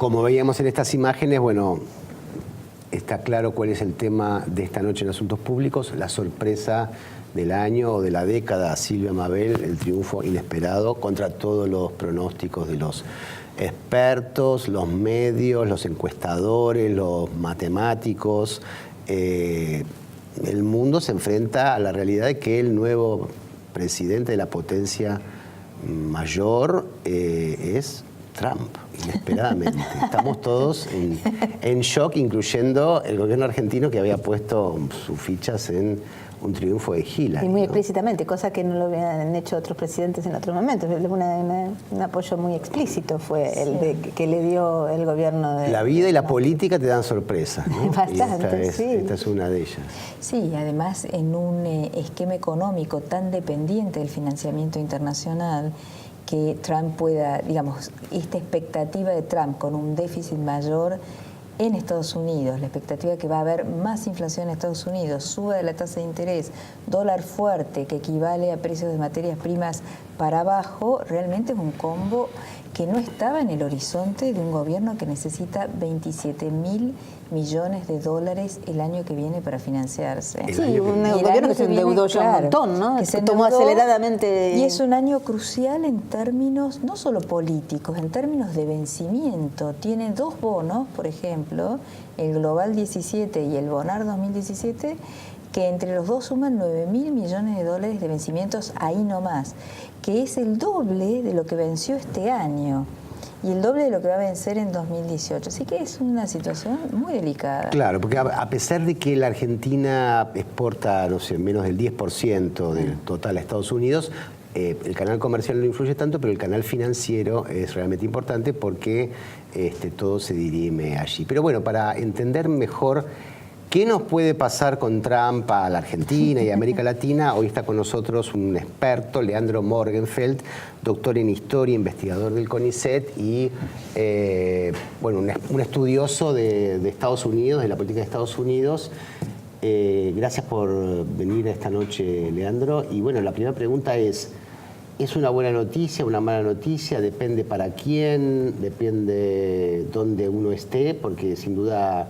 Como veíamos en estas imágenes, bueno, está claro cuál es el tema de esta noche en Asuntos Públicos, la sorpresa del año o de la década, Silvia Mabel, el triunfo inesperado contra todos los pronósticos de los expertos, los medios, los encuestadores, los matemáticos. El mundo se enfrenta a la realidad de que el nuevo presidente de la potencia mayor es Trump, inesperadamente. Estamos todos en shock, incluyendo el gobierno argentino que había puesto sus fichas en un triunfo de Hillary. Y muy explícitamente, cosa que no lo habían hecho otros presidentes en otros momentos. Un apoyo muy explícito fue el que le dio el gobierno de... La vida y la política te dan sorpresas, ¿no? Bastante, esta es una de ellas. Sí, además en un esquema económico tan dependiente del financiamiento internacional, que Trump pueda, digamos, esta expectativa de Trump con un déficit mayor en Estados Unidos, la expectativa que va a haber más inflación en Estados Unidos, suba de la tasa de interés, dólar fuerte que equivale a precios de materias primas para abajo, realmente es un combo que no estaba en el horizonte de un gobierno que necesita 27.000 millones de dólares el año que viene para financiarse. Sí, un gobierno que se endeudó ya un montón, ¿no? Que se tomó aceleradamente. Y es un año crucial en términos no solo políticos, en términos de vencimiento. Tiene dos bonos, por ejemplo, el Global 17 y el Bonar 2017, que entre los dos suman 9.000 millones de dólares de vencimientos ahí nomás, que es el doble de lo que venció este año y el doble de lo que va a vencer en 2018. Así que es una situación muy delicada. Claro, porque a pesar de que la Argentina exporta, no sé, menos del 10% del total a Estados Unidos, el canal comercial no influye tanto, pero el canal financiero es realmente importante porque todo se dirime allí. Pero bueno, para entender mejor ¿qué nos puede pasar con Trump a la Argentina y a América Latina? Hoy está con nosotros un experto, Leandro Morgenfeld, doctor en Historia, investigador del CONICET y bueno, un estudioso de Estados Unidos, de la política de Estados Unidos. Gracias por venir esta noche, Leandro. Y bueno, la primera pregunta ¿es una buena noticia, una mala noticia? ¿Depende para quién? ¿Depende dónde uno esté? Porque sin duda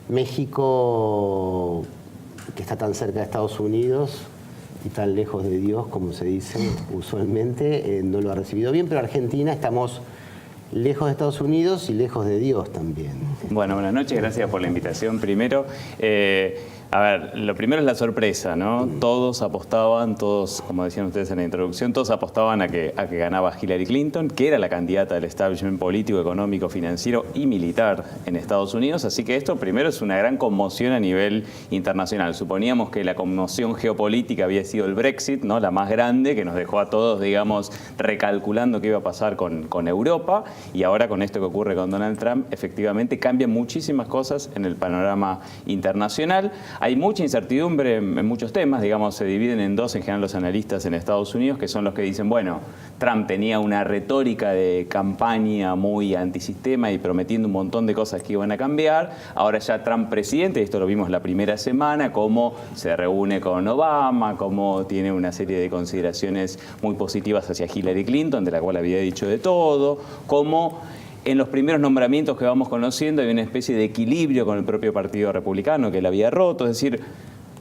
México, que está tan cerca de Estados Unidos y tan lejos de Dios, como se dice usualmente, no lo ha recibido bien, pero Argentina estamos lejos de Estados Unidos y lejos de Dios también. Bueno, buenas noches, gracias por la invitación. Primero, a ver, lo primero es la sorpresa, ¿no? Todos apostaban, como decían ustedes en la introducción, todos apostaban a que ganaba Hillary Clinton, que era la candidata del establishment político, económico, financiero y militar en Estados Unidos. Así que esto primero es una gran conmoción a nivel internacional. Suponíamos que la conmoción geopolítica había sido el Brexit, ¿no? La más grande, que nos dejó a todos, digamos, recalculando qué iba a pasar con Europa. Y ahora con esto que ocurre con Donald Trump, efectivamente cambian muchísimas cosas en el panorama internacional. Hay mucha incertidumbre en muchos temas, digamos, se dividen en dos en general los analistas en Estados Unidos, que son los que dicen, bueno, Trump tenía una retórica de campaña muy antisistema y prometiendo un montón de cosas que iban a cambiar. Ahora ya Trump presidente, esto lo vimos la primera semana, cómo se reúne con Obama, cómo tiene una serie de consideraciones muy positivas hacia Hillary Clinton, de la cual había dicho de todo, cómo en los primeros nombramientos que vamos conociendo hay una especie de equilibrio con el propio Partido Republicano que él había roto. Es decir,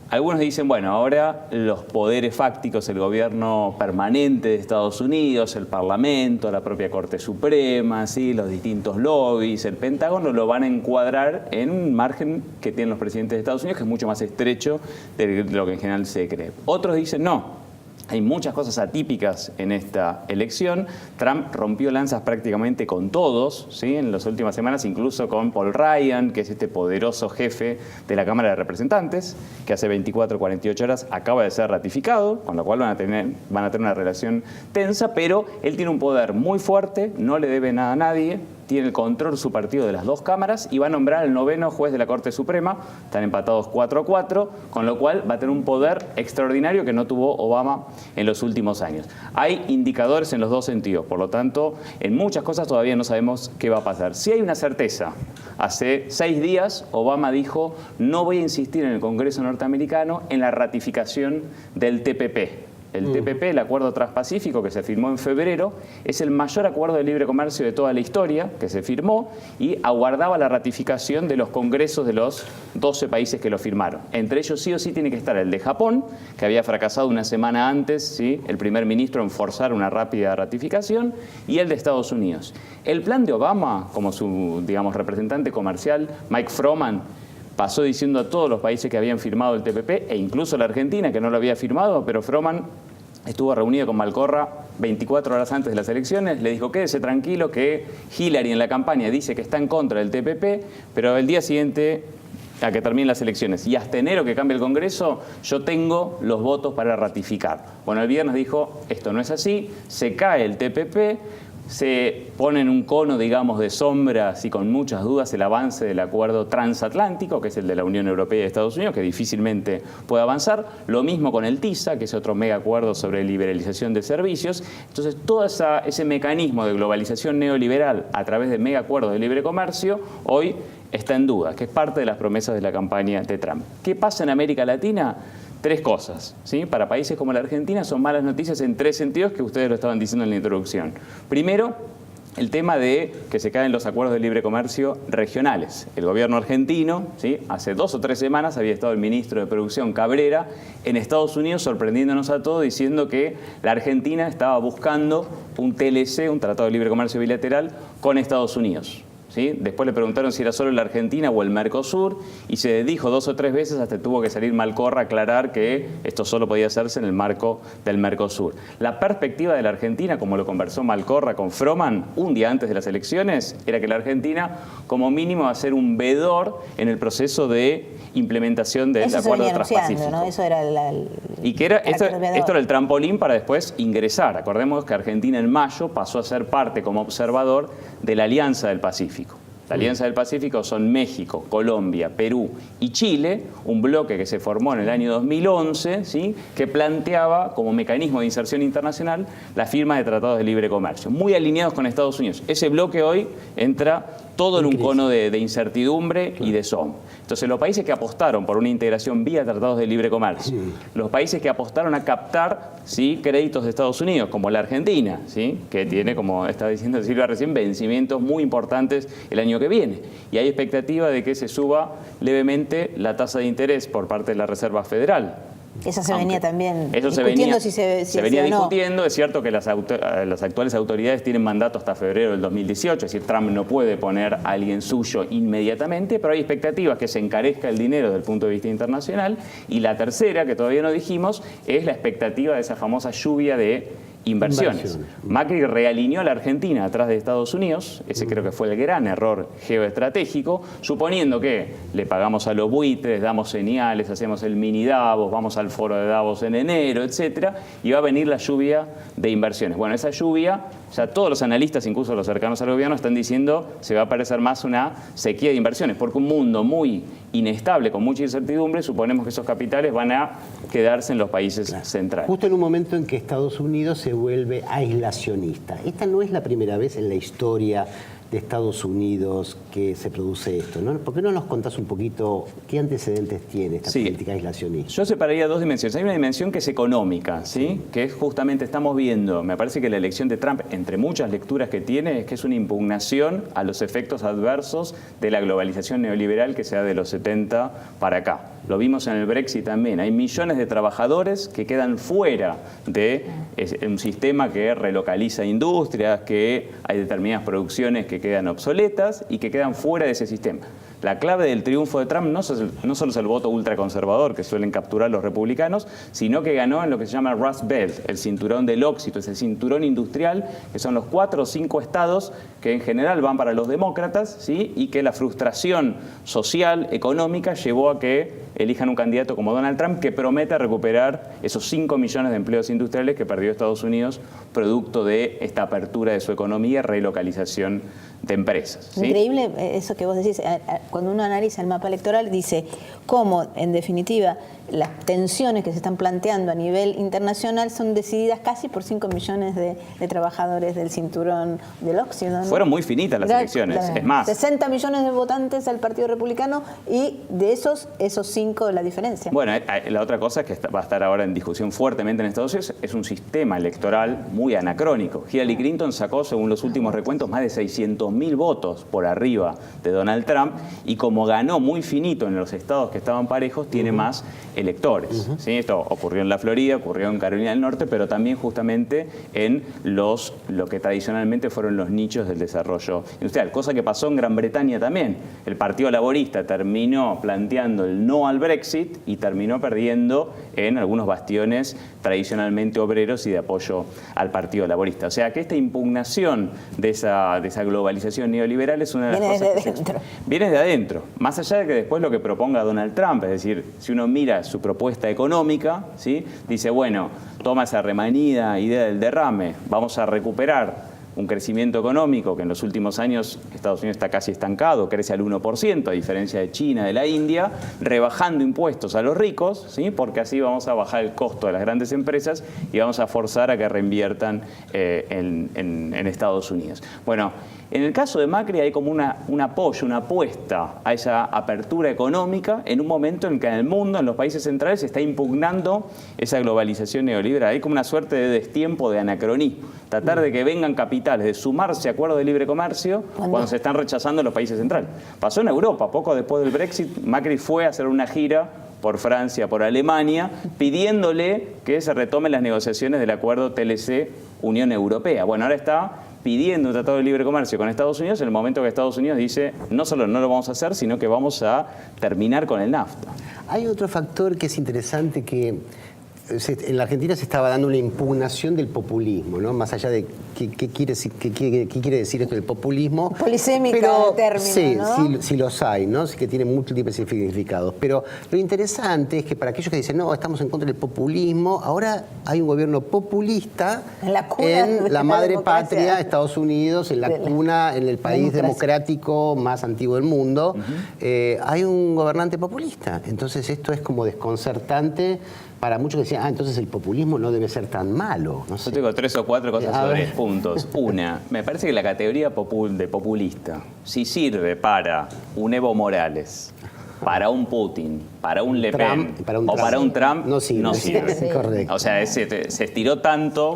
algunos dicen, bueno, ahora los poderes fácticos, el gobierno permanente de Estados Unidos, el Parlamento, la propia Corte Suprema, ¿sí? Los distintos lobbies, el Pentágono, lo van a encuadrar en un margen que tienen los presidentes de Estados Unidos, que es mucho más estrecho de lo que en general se cree. Otros dicen, no. Hay muchas cosas atípicas en esta elección. Trump rompió lanzas prácticamente con todos, ¿sí? En las últimas semanas, incluso con Paul Ryan, que es este poderoso jefe de la Cámara de Representantes, que hace 24 o 48 horas acaba de ser ratificado, con lo cual van a tener una relación tensa, pero él tiene un poder muy fuerte, no le debe nada a nadie, tiene el control su partido de las dos cámaras y va a nombrar al 9º juez de la Corte Suprema, están empatados 4-4, con lo cual va a tener un poder extraordinario que no tuvo Obama en los últimos años. Hay indicadores en los dos sentidos, por lo tanto, en muchas cosas todavía no sabemos qué va a pasar. Sí hay una certeza. Hace 6 días Obama dijo, no voy a insistir en el Congreso norteamericano en la ratificación del TPP. El TPP, el Acuerdo Transpacífico, que se firmó en febrero, es el mayor acuerdo de libre comercio de toda la historia que se firmó y aguardaba la ratificación de los congresos de los 12 países que lo firmaron. Entre ellos sí o sí tiene que estar el de Japón, que había fracasado una semana antes, ¿sí?, el primer ministro en forzar una rápida ratificación, y el de Estados Unidos. El plan de Obama, como su, digamos, representante comercial, Mike Froman, pasó diciendo a todos los países que habían firmado el TPP, e incluso la Argentina, que no lo había firmado, pero Froman estuvo reunido con Malcorra 24 horas antes de las elecciones, le dijo: quédese tranquilo que Hillary en la campaña dice que está en contra del TPP, pero el día siguiente a que terminen las elecciones y hasta enero que cambie el Congreso, yo tengo los votos para ratificar. Bueno, el viernes dijo: esto no es así, se cae el TPP, se pone en un cono, digamos, de sombras y con muchas dudas el avance del acuerdo transatlántico, que es el de la Unión Europea y Estados Unidos, que difícilmente puede avanzar. Lo mismo con el TISA, que es otro mega acuerdo sobre liberalización de servicios. Entonces, todo ese mecanismo de globalización neoliberal a través de mega acuerdos de libre comercio, hoy está en duda, que es parte de las promesas de la campaña de Trump. ¿Qué pasa en América Latina? Tres cosas, ¿sí? Para países como la Argentina son malas noticias en tres sentidos que ustedes lo estaban diciendo en la introducción. Primero, el tema de que se caen los acuerdos de libre comercio regionales. El gobierno argentino, ¿sí?, hace 2 o 3 semanas había estado el ministro de Producción, Cabrera, en Estados Unidos sorprendiéndonos a todos diciendo que la Argentina estaba buscando un TLC, un Tratado de Libre Comercio Bilateral, con Estados Unidos. ¿Sí? Después le preguntaron si era solo la Argentina o el Mercosur y se dijo 2 o 3 veces hasta tuvo que salir Malcorra a aclarar que esto solo podía hacerse en el marco del Mercosur. La perspectiva de la Argentina, como lo conversó Malcorra con Froman un día antes de las elecciones, era que la Argentina como mínimo va a ser un veedor en el proceso de implementación del acuerdo transpacífico. ¿No? Eso era y que era, esto era el trampolín para después ingresar. Acordemos que Argentina en mayo pasó a ser parte como observador de la Alianza del Pacífico. La Alianza del Pacífico son México, Colombia, Perú y Chile, un bloque que se formó en el año 2011, ¿sí?, que planteaba como mecanismo de inserción internacional la firma de tratados de libre comercio, muy alineados con Estados Unidos. Ese bloque hoy entra todo en un cono de incertidumbre y de sombra. Entonces, los países que apostaron por una integración vía tratados de libre comercio, los países que apostaron a captar, ¿sí?, créditos de Estados Unidos, como la Argentina, ¿sí?, que tiene, como estaba diciendo Silvia recién, vencimientos muy importantes el año que viene. Y hay expectativa de que se suba levemente la tasa de interés por parte de la Reserva Federal. Eso se venía también eso discutiendo se venía discutiendo. Es cierto que las actuales autoridades tienen mandato hasta febrero del 2018, es decir, Trump no puede poner a alguien suyo inmediatamente, pero hay expectativas que se encarezca el dinero desde el punto de vista internacional. Y la tercera, que todavía no dijimos, es la expectativa de esa famosa lluvia de inversiones. Macri realineó a la Argentina atrás de Estados Unidos, ese creo que fue el gran error geoestratégico, suponiendo que le pagamos a los buitres, damos señales, hacemos el mini Davos, vamos al foro de Davos en enero, etcétera, y va a venir la lluvia de inversiones. Bueno, esa lluvia, ya todos los analistas, incluso los cercanos al gobierno, están diciendo se va a parecer más una sequía de inversiones, porque un mundo muy inestable, con mucha incertidumbre, suponemos que esos capitales van a quedarse en los países centrales. Justo en un momento en que Estados Unidos se vuelve aislacionista. Esta no es la primera vez en la historia de Estados Unidos que se produce esto, ¿no? ¿Por qué no nos contás un poquito qué antecedentes tiene esta política aislacionista? Yo separaría 2 dimensiones. Hay una dimensión que es económica, ¿sí?, que es justamente, estamos viendo, me parece que la elección de Trump, entre muchas lecturas que tiene, es que es una impugnación a los efectos adversos de la globalización neoliberal que se da de los 70 para acá. Lo vimos en el Brexit también. Hay millones de trabajadores que quedan fuera de un sistema que relocaliza industrias, que hay determinadas producciones que quedan obsoletas y que quedan fuera de ese sistema. La clave del triunfo de Trump no solo es el voto ultraconservador que suelen capturar los republicanos, sino que ganó en lo que se llama Rust Belt, el cinturón del óxido, es el cinturón industrial, que son los 4 o 5 estados que en general van para los demócratas, ¿sí?, y que la frustración social, económica, llevó a que elijan un candidato como Donald Trump que promete recuperar esos 5 millones de empleos industriales que perdió Estados Unidos producto de esta apertura de su economía y relocalización de empresas, ¿sí? Increíble eso que vos decís. Cuando uno analiza el mapa electoral, dice cómo, en definitiva, las tensiones que se están planteando a nivel internacional son decididas casi por 5 millones de trabajadores del cinturón del óxido, ¿no? Fueron muy finitas las elecciones, es más. 60 millones de votantes al Partido Republicano y de esos 5 0,5 la diferencia. Bueno, la otra cosa es que va a estar ahora en discusión fuertemente en Estados Unidos, es un sistema electoral muy anacrónico. Hillary Clinton sacó, según los últimos recuentos, más de 600.000 votos por arriba de Donald Trump, y como ganó muy finito en los estados que estaban parejos, tiene más electores. ¿Sí? Esto ocurrió en la Florida, ocurrió en Carolina del Norte, pero también justamente en lo que tradicionalmente fueron los nichos del desarrollo industrial, cosa que pasó en Gran Bretaña también. El Partido Laborista terminó planteando el no al Brexit y terminó perdiendo en algunos bastiones tradicionalmente obreros y de apoyo al Partido Laborista. O sea que esta impugnación de esa globalización neoliberal es una de las cosas que viene de adentro. Más allá de que después lo que proponga Donald Trump, es decir, si uno mira su propuesta económica, ¿sí? Dice, bueno, toma esa remanida idea del derrame, vamos a recuperar un crecimiento económico que en los últimos años Estados Unidos está casi estancado, crece al 1%, a diferencia de China, de la India, rebajando impuestos a los ricos, ¿sí? Porque así vamos a bajar el costo de las grandes empresas y vamos a forzar a que reinviertan en Estados Unidos. Bueno, en el caso de Macri hay como un apoyo, una apuesta a esa apertura económica en un momento en que en el mundo, en los países centrales, se está impugnando esa globalización neoliberal. Hay como una suerte de destiempo, de anacronismo. Tratar de que vengan capitales, de sumarse a acuerdos de libre comercio cuando se están rechazando en los países centrales. Pasó en Europa, poco después del Brexit, Macri fue a hacer una gira por Francia, por Alemania, pidiéndole que se retomen las negociaciones del acuerdo TLC-Unión Europea. Bueno, ahora está pidiendo un tratado de libre comercio con Estados Unidos en el momento que Estados Unidos dice no solo no lo vamos a hacer, sino que vamos a terminar con el NAFTA. Hay otro factor que es interesante, que en la Argentina se estaba dando una impugnación del populismo, ¿no? Más allá de qué quiere decir esto del populismo. Polisémica pero, el término, sí, ¿no? sí los hay, ¿no? Que tienen múltiples significados. Pero lo interesante es que para aquellos que dicen, no, estamos en contra del populismo, ahora hay un gobierno populista en la madre patria, Estados Unidos, en la cuna, en el país democrático más antiguo del mundo. Hay un gobernante populista. Entonces esto es como desconcertante para muchos que decían, entonces el populismo no debe ser tan malo. No sé. Yo tengo 3 o 4 cosas sobre puntos. Una, me parece que la categoría de populista, si sirve para un Evo Morales, para un Putin, para un Le Pen o para un Trump, no sirve. Sí. Correcto. O sea, se estiró tanto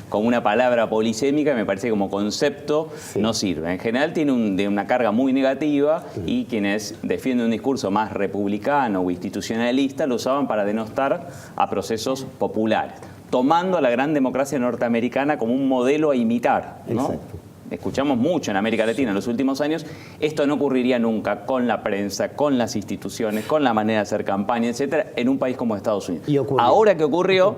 como una palabra polisémica, me parece que como concepto no sirve. En general tiene una carga muy negativa y quienes defienden un discurso más republicano o institucionalista lo usaban para denostar a procesos populares, tomando a la gran democracia norteamericana como un modelo a imitar, ¿no? Exacto. Escuchamos mucho en América Latina en los últimos años, esto no ocurriría nunca con la prensa, con las instituciones, con la manera de hacer campaña, etcétera, en un país como Estados Unidos. Ahora que ocurrió,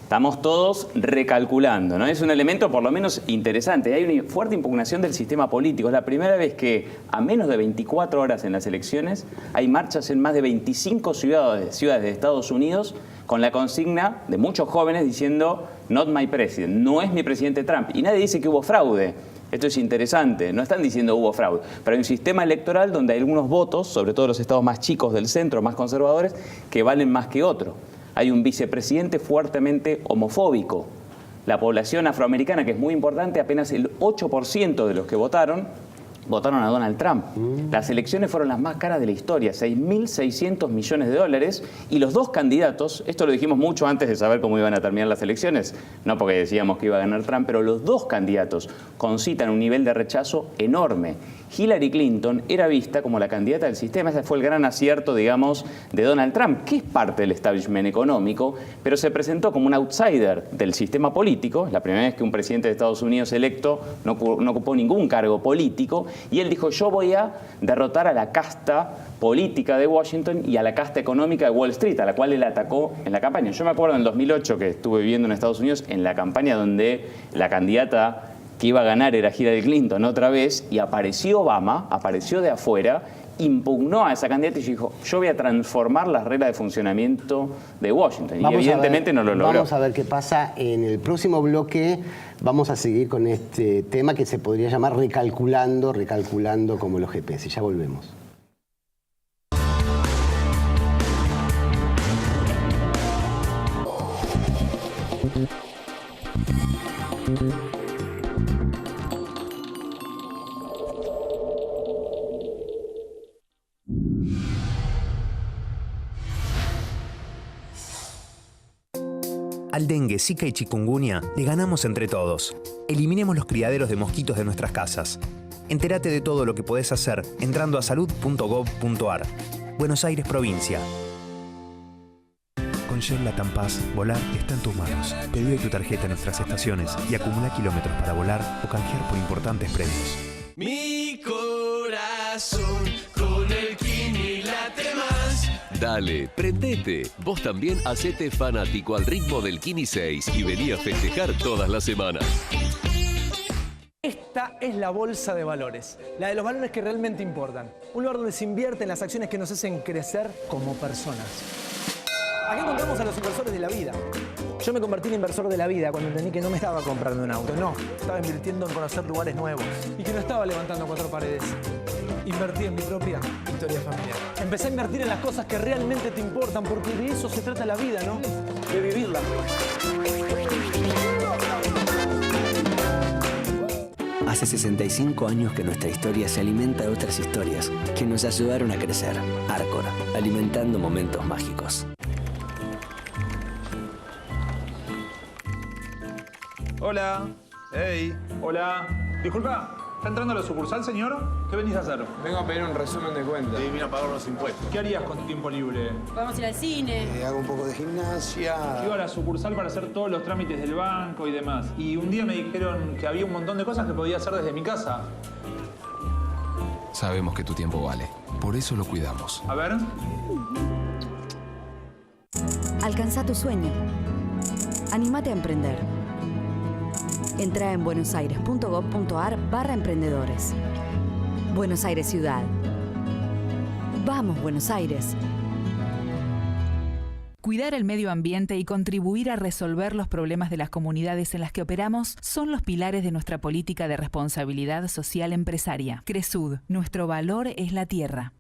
estamos todos recalculando, ¿no? Es un elemento por lo menos interesante. Hay una fuerte impugnación del sistema político. Es la primera vez que a menos de 24 horas en las elecciones hay marchas en más de 25 ciudades de Estados Unidos con la consigna de muchos jóvenes diciendo not my president, no es mi presidente Trump. Y nadie dice que hubo fraude. Esto es interesante, no están diciendo hubo fraude, pero hay un sistema electoral donde hay algunos votos, sobre todo los estados más chicos del centro, más conservadores, que valen más que otros. Hay un vicepresidente fuertemente homofóbico. La población afroamericana, que es muy importante, apenas el 8% de los que votaron a Donald Trump. Las elecciones fueron las más caras de la historia, 6.600 millones de dólares, y los dos candidatos, esto lo dijimos mucho antes de saber cómo iban a terminar las elecciones, no porque decíamos que iba a ganar Trump, pero los dos candidatos concitan un nivel de rechazo enorme. Hillary Clinton era vista como la candidata del sistema, ese fue el gran acierto, digamos, de Donald Trump, que es parte del establishment económico, pero se presentó como un outsider del sistema político, la primera vez que un presidente de Estados Unidos electo no ocupó ningún cargo político, y él dijo, yo voy a derrotar a la casta política de Washington y a la casta económica de Wall Street, a la cual él atacó en la campaña. Yo me acuerdo en el 2008 que estuve viviendo en Estados Unidos, en la campaña donde la candidata que iba a ganar era Hillary Clinton otra vez, y apareció Obama, apareció de afuera, impugnó a esa candidata y dijo, yo voy a transformar las reglas de funcionamiento de Washington. Y evidentemente no lo logró. Vamos a ver qué pasa en el próximo bloque. Vamos a seguir con este tema que se podría llamar recalculando como los GPS. Ya volvemos. Al dengue, zika y chikungunya le ganamos entre todos. Eliminemos los criaderos de mosquitos de nuestras casas. Entérate de todo lo que podés hacer entrando a salud.gov.ar. Buenos Aires, provincia. Con Shell Latam Pass, volar está en tus manos. Pedí tu tarjeta en nuestras estaciones y acumula kilómetros para volar o canjear por importantes premios. Mi corazón con el Kini late más. Dale, prendete. Vos también hacete fanático al ritmo del Kini 6 y vení a festejar todas las semanas. Esta es la bolsa de valores, la de los valores que realmente importan. Un lugar donde se invierte en las acciones que nos hacen crecer como personas. Aquí encontramos a los inversores de la vida. Yo me convertí en inversor de la vida cuando entendí que no me estaba comprando un auto, no. Estaba invirtiendo en conocer lugares nuevos y que no estaba levantando 4 paredes. Invertí en mi propia historia familiar. Empecé a invertir en las cosas que realmente te importan, porque de eso se trata la vida, ¿no? De vivirla. Hace 65 años que nuestra historia se alimenta de otras historias que nos ayudaron a crecer. Arcor, alimentando momentos mágicos. Hola. Hey. Hola. Disculpa, ¿está entrando a la sucursal, señor? ¿Qué venís a hacer? Vengo a pedir un resumen de cuentas. Y vine a pagar los impuestos. ¿Qué harías con tu tiempo libre? Podemos ir al cine. Hago un poco de gimnasia. Iba a la sucursal para hacer todos los trámites del banco y demás. Y un día me dijeron que había un montón de cosas que podía hacer desde mi casa. Sabemos que tu tiempo vale. Por eso lo cuidamos. A ver. Alcanza tu sueño. Anímate a emprender. Entra en buenosaires.gov.ar/emprendedores. Buenos Aires Ciudad. Vamos, Buenos Aires. Cuidar el medio ambiente y contribuir a resolver los problemas de las comunidades en las que operamos son los pilares de nuestra política de responsabilidad social empresaria. Cresud, nuestro valor es la tierra.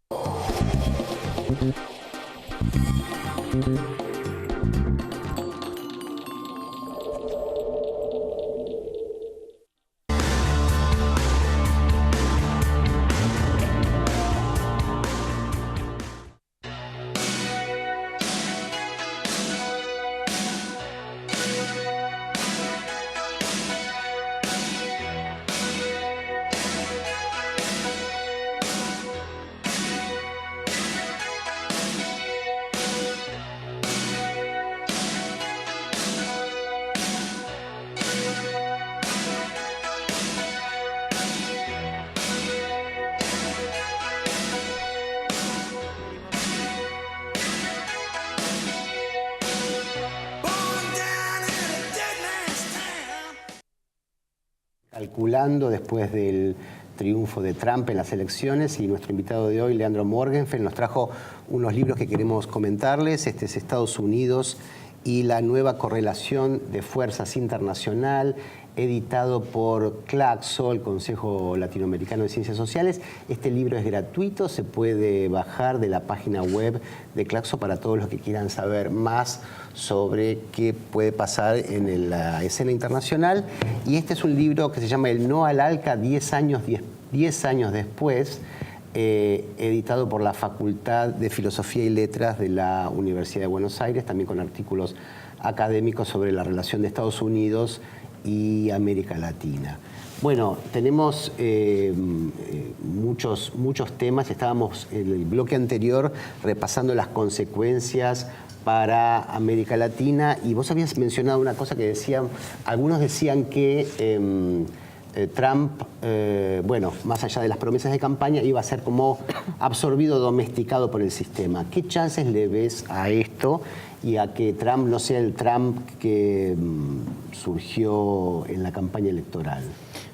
Calculando después del triunfo de Trump en las elecciones, y nuestro invitado de hoy, Leandro Morgenfeld, nos trajo unos libros que queremos comentarles. Este es Estados Unidos y la nueva correlación de fuerzas internacional, editado por CLACSO, el Consejo Latinoamericano de Ciencias Sociales. Este libro es gratuito, se puede bajar de la página web de CLACSO para todos los que quieran saber más sobre qué puede pasar en la escena internacional. Y este es un libro que se llama El no al ALCA 10 años después, editado por la Facultad de Filosofía y Letras de la Universidad de Buenos Aires, también con artículos académicos sobre la relación de Estados Unidos y América Latina. Bueno, tenemos muchos temas. Estábamos en el bloque anterior repasando las consecuencias para América Latina, y vos habías mencionado una cosa que decían, algunos decían que Trump, bueno, más allá de las promesas de campaña, iba a ser como absorbido, domesticado por el sistema. ¿Qué chances le ves a esto y a que Trump no sea el Trump que surgió en la campaña electoral?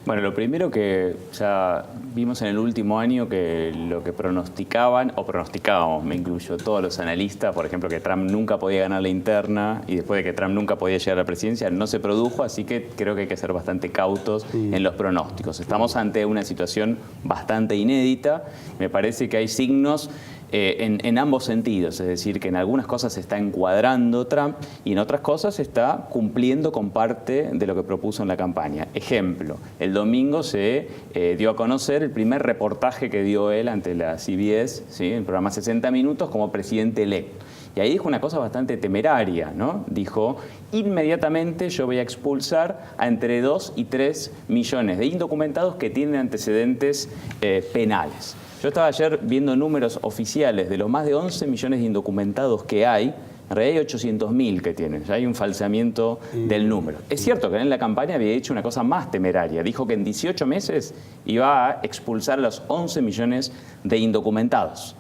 Bueno, lo primero que ya vimos en el último año, que lo que pronosticábamos, me incluyo, todos los analistas, por ejemplo, que Trump nunca podía ganar la interna, y después de que Trump nunca podía llegar a la presidencia, no se produjo, así que creo que hay que ser bastante cautos en los pronósticos. Estamos ante una situación bastante inédita. Me parece que hay signos en ambos sentidos, es decir, que en algunas cosas se está encuadrando Trump y en otras cosas está cumpliendo con parte de lo que propuso en la campaña. Ejemplo, el domingo se dio a conocer el primer reportaje que dio él ante la CBS, ¿sí?, el programa 60 Minutos, como presidente electo. Y ahí dijo una cosa bastante temeraria, ¿no? Dijo, inmediatamente yo voy a expulsar a entre 2 y 3 millones de indocumentados que tienen antecedentes penales. Yo estaba ayer viendo números oficiales de los más de 11 millones de indocumentados que hay. En realidad hay 800.000 que tienen, ya hay un falseamiento del número. Es cierto que en la campaña había hecho una cosa más temeraria. Dijo que en 18 meses iba a expulsar a los 11 millones de indocumentados.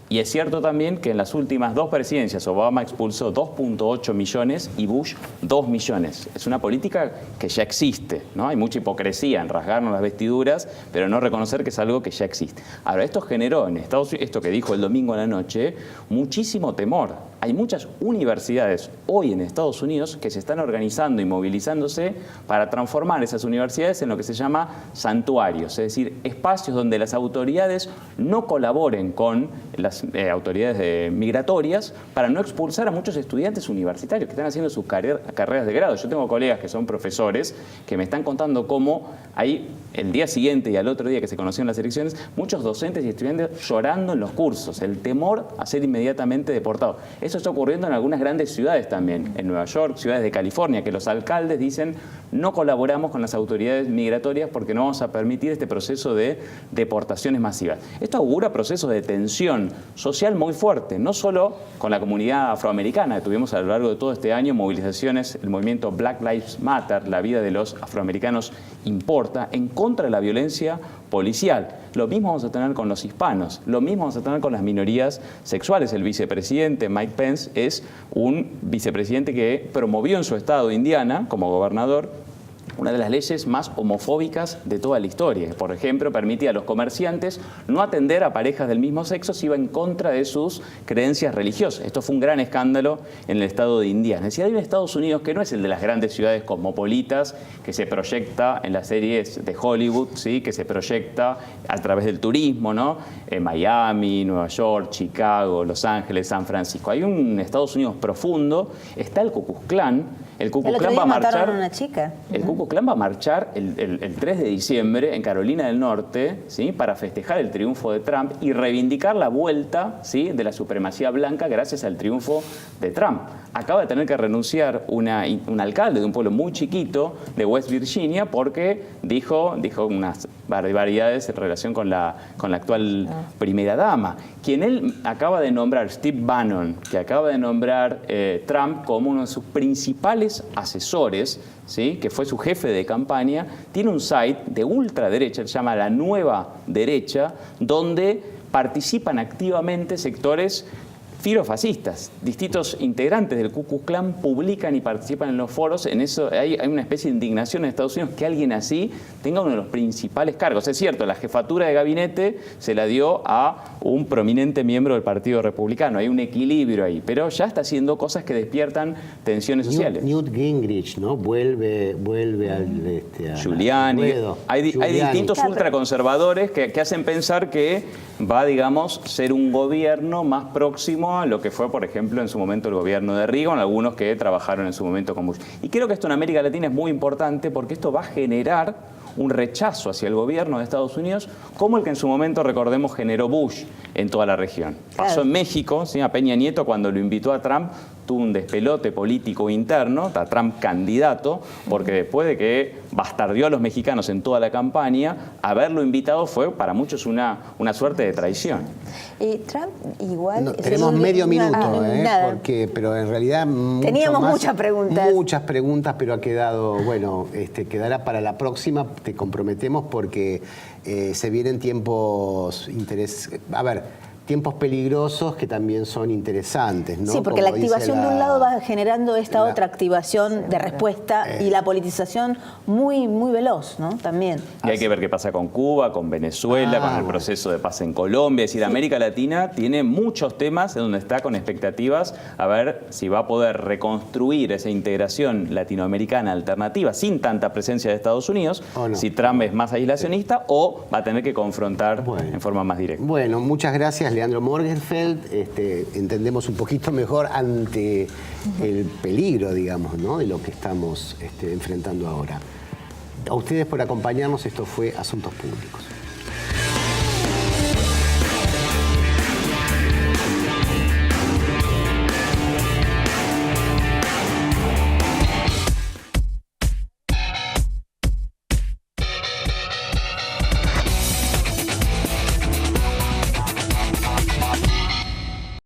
Y es cierto también que en las últimas 2 presidencias Obama expulsó 2.8 millones y Bush 2 millones. Es una política que ya existe, ¿no? Hay mucha hipocresía en rasgarnos las vestiduras, pero no reconocer que es algo que ya existe. Ahora, esto generó en Estados Unidos, esto que dijo el domingo a la noche, muchísimo temor. Hay muchas universidades hoy en Estados Unidos que se están organizando y movilizándose para transformar esas universidades en lo que se llama santuarios, es decir, espacios donde las autoridades no colaboren con las autoridades migratorias para no expulsar a muchos estudiantes universitarios que están haciendo sus carreras de grado. Yo tengo colegas que son profesores que me están contando cómo hay el día siguiente y al otro día que se conocieron las elecciones, muchos docentes y estudiantes llorando en los cursos, el temor a ser inmediatamente deportados. Eso está ocurriendo en algunas grandes ciudades también, en Nueva York, ciudades de California, que los alcaldes dicen no colaboramos con las autoridades migratorias porque no vamos a permitir este proceso de deportaciones masivas. Esto augura procesos de tensión social muy fuerte, no solo con la comunidad afroamericana. Tuvimos a lo largo de todo este año movilizaciones, el movimiento Black Lives Matter, la vida de los afroamericanos importa, en contra de la violencia policial. Lo mismo vamos a tener con los hispanos, lo mismo vamos a tener con las minorías sexuales. El vicepresidente Mike Pence es un vicepresidente que promovió en su estado de Indiana, como gobernador, una de las leyes más homofóbicas de toda la historia. Por ejemplo, permitía a los comerciantes no atender a parejas del mismo sexo si iba en contra de sus creencias religiosas. Esto fue un gran escándalo en el estado de Indiana. Es decir, hay un Estados Unidos que no es el de las grandes ciudades cosmopolitas, que se proyecta en las series de Hollywood, ¿sí? Que se proyecta a través del turismo, ¿no? En Miami, Nueva York, Chicago, Los Ángeles, San Francisco. Hay un Estados Unidos profundo. Está el Ku Klux Klan. El Ku Klux Klan va a marchar. Una chica. El Ku Klux Klan va a marchar el 3 de diciembre en Carolina del Norte, ¿sí? Para festejar el triunfo de Trump y reivindicar la vuelta, ¿sí? De la supremacía blanca gracias al triunfo de Trump. Acaba de tener que renunciar un alcalde de un pueblo muy chiquito de West Virginia porque dijo unas barbaridades en relación con la actual primera dama. Quien él acaba de nombrar, Steve Bannon, que acaba de nombrar Trump como uno de sus principales asesores, ¿sí? Que fue su jefe de campaña, tiene un site de ultraderecha, se llama La Nueva Derecha, donde participan activamente sectores filofascistas. Distintos integrantes del Ku Klux Klan publican y participan en los foros. En eso hay una especie de indignación en Estados Unidos que alguien así tenga uno de los principales cargos. Es cierto, la jefatura de gabinete se la dio a un prominente miembro del Partido Republicano. Hay un equilibrio ahí, pero ya está haciendo cosas que despiertan tensiones sociales. Newt Gingrich, ¿no? Vuelve al Giuliani. Hay distintos ultraconservadores que hacen pensar que va, digamos, ser un gobierno más próximo a lo que fue, por ejemplo, en su momento el gobierno de Reagan, algunos que trabajaron en su momento con Bush. Y creo que esto en América Latina es muy importante porque esto va a generar un rechazo hacia el gobierno de Estados Unidos, como el que en su momento, recordemos, generó Bush en toda la región. Pasó en México, ¿sí? A Peña Nieto, cuando lo invitó a Trump, tuvo un despelote político interno, a Trump candidato, porque después de que bastardeó a los mexicanos en toda la campaña, haberlo invitado fue para muchos una suerte de traición. Trump igual... No, tenemos medio minuto, pero en realidad teníamos muchas preguntas. Muchas preguntas, pero ha quedado, bueno, quedará para la próxima, te comprometemos, porque se vienen tiempos tiempos peligrosos que también son interesantes, ¿no? Sí, porque como la activación de un lado va generando esta otra activación de respuesta y la politización muy, muy veloz, ¿no? También. Y hay que ver qué pasa con Cuba, con Venezuela, con el proceso de paz en Colombia. Es decir, América Latina tiene muchos temas en donde está con expectativas a ver si va a poder reconstruir esa integración latinoamericana alternativa sin tanta presencia de Estados Unidos, si Trump es más aislacionista o va a tener que confrontar en forma más directa. Bueno, muchas gracias, Leandro Morgenfeld. Entendemos un poquito mejor ante el peligro, digamos, ¿no? De lo que estamos enfrentando ahora. A ustedes por acompañarnos. Esto fue Asuntos Públicos.